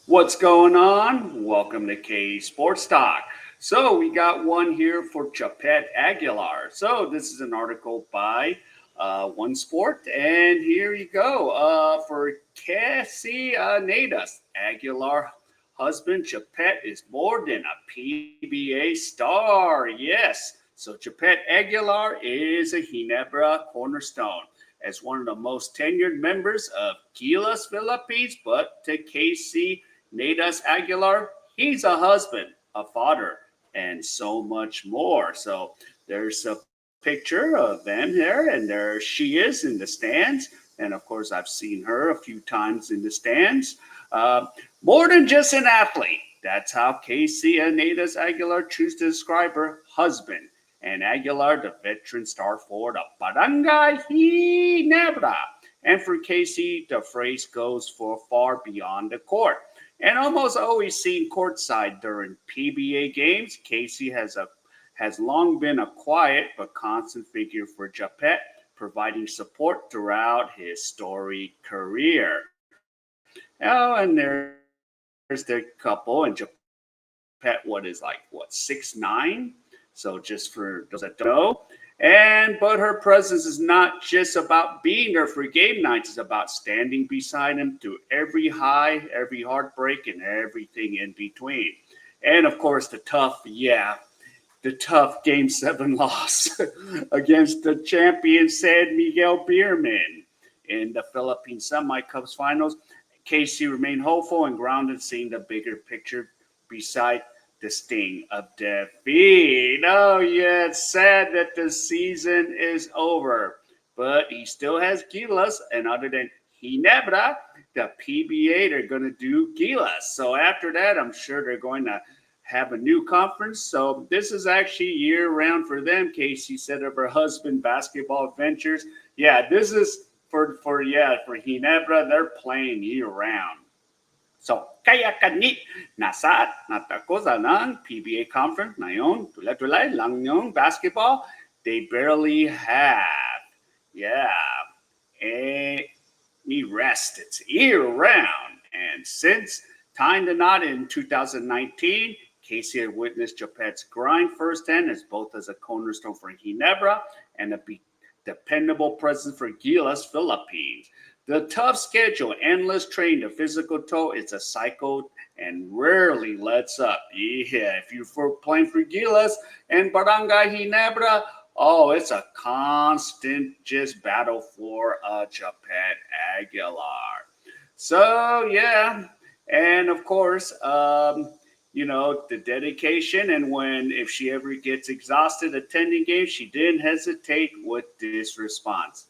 What's going on? Welcome to K.A.E Sports Talk. So we got one here for Japeth Aguilar. So this is an article by One Sport, and here you go. For KC Nadas, Aguilar husband Japeth is more than a PBA star. Yes. So Japeth Aguilar is a Ginebra cornerstone as one of the most tenured members of Gilas Philippines, but to KC Nadas Aguilar, he's a husband, a father, and so much more. So there's a picture of them there, and there she is in the stands. And of course, I've seen her a few times in the stands. More than just an athlete. That's how KC Nadas Aguilar choose to describe her husband. And Aguilar, the veteran star forward of Barangay Ginebra. And for KC, the phrase goes for far beyond the court. And almost always seen courtside during PBA games, KC has long been a quiet but constant figure for Japeth, providing support throughout his storied career. Oh, and there's the couple, and Japeth, what is like, 6'9"? So just for those that don't know. But her presence is not just about being there for game nights. It's about standing beside him through every high, every heartbreak, and everything in between. And of course, the tough Game 7 loss against the champion said Miguel Beermen in the Philippine Semi-Cups finals. KC remained hopeful and grounded, seeing the bigger picture beside the sting of defeat. Oh, yeah, it's sad that the season is over, but he still has Gilas, and other than Ginebra, the PBA, they're going to do Gilas. So after that, I'm sure they're going to have a new conference. So this is actually year-round for them. Casey said of her husband basketball adventures. Yeah, this is for Ginebra, they're playing year-round. So, kaya kanit nasa natakosa ng PBA conference ngayon, tulad-tulad lang yung basketball, they barely have. Yeah. Any rest. It's year-round. And since tying the knot in 2019, Casey had witnessed Japeth's grind firsthand as both as a cornerstone for Ginebra and a dependable presence for Gilas Philippines. The tough schedule, endless training, the physical toll, it's a cycle and rarely lets up. Yeah, if you're playing for Gilas and Barangay Ginebra, oh, it's a constant just battle for Japeth Aguilar. So, yeah, and of course, the dedication, and if she ever gets exhausted attending games, she didn't hesitate with this response.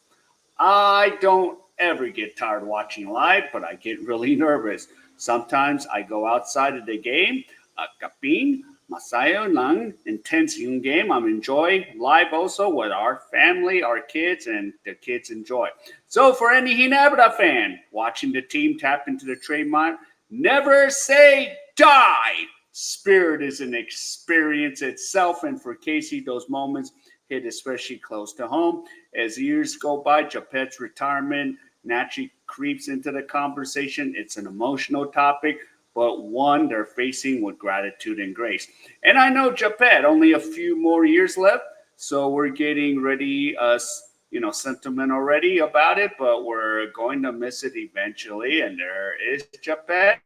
I don't ever get tired watching live, but I get really nervous. Sometimes I go outside of the game, kapin, masayo lang, intense yung game. I'm enjoying live also with our family, our kids, and the kids enjoy. So for any Ginebra fan watching the team tap into the trademark, never say die. Spirit is an experience itself, and for Casey, those moments hit especially close to home. As years go by, Japeth's retirement naturally creeps into the conversation. It's an emotional topic, but one they're facing with gratitude and grace. And I know Japeth, only a few more years left, so we're getting ready, sentiment already about it, but we're going to miss it eventually. And there is Japeth.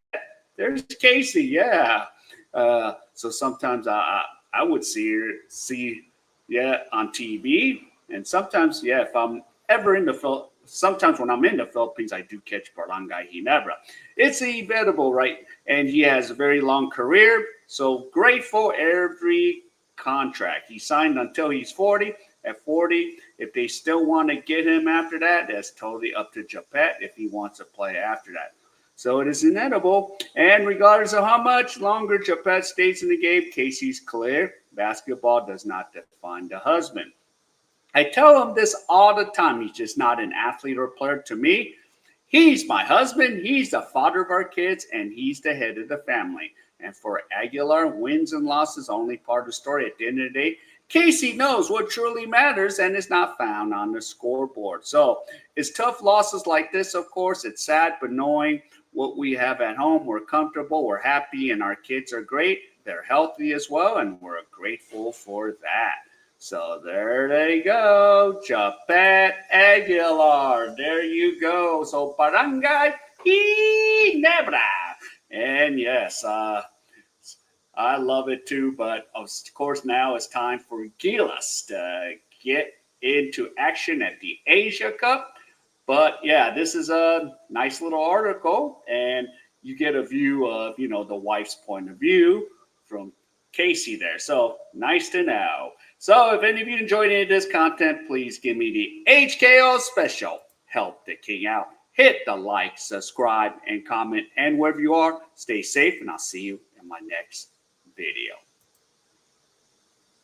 There's Casey, yeah. So sometimes I would see her, on TV, and sometimes, if I'm ever in the sometimes when I'm in the Philippines, I do catch Barangay Ginebra. It's inevitable, right? And he has a very long career, so grateful every contract he signed until he's 40. At 40, if they still want to get him after that, that's totally up to Japeth if he wants to play after that. So it is inevitable, and regardless of how much longer Japeth stays in the game, Casey's clear. Basketball does not define the husband. I tell him this all the time. He's just not an athlete or player to me. He's my husband. He's the father of our kids, and he's the head of the family. And for Aguilar, wins and losses only part of the story. At the end of the day, Casey knows what truly matters and is not found on the scoreboard. So it's tough losses like this, of course. It's sad, but knowing what we have at home. We're comfortable, we're happy, and our kids are great. They're healthy as well, and we're grateful for that. So there they go, Japeth Aguilar. There you go. So Barangay Ginebra. And yes, I love it too. But of course, now it's time for Gilas to get into action at the Asia Cup. But yeah, this is a nice little article, and you get a view of, the wife's point of view from Casey there. So nice to know. So if any of you enjoyed any of this content, please give me the HKO special. Help the king out. Hit the like, subscribe, and comment. And wherever you are, stay safe, and I'll see you in my next video.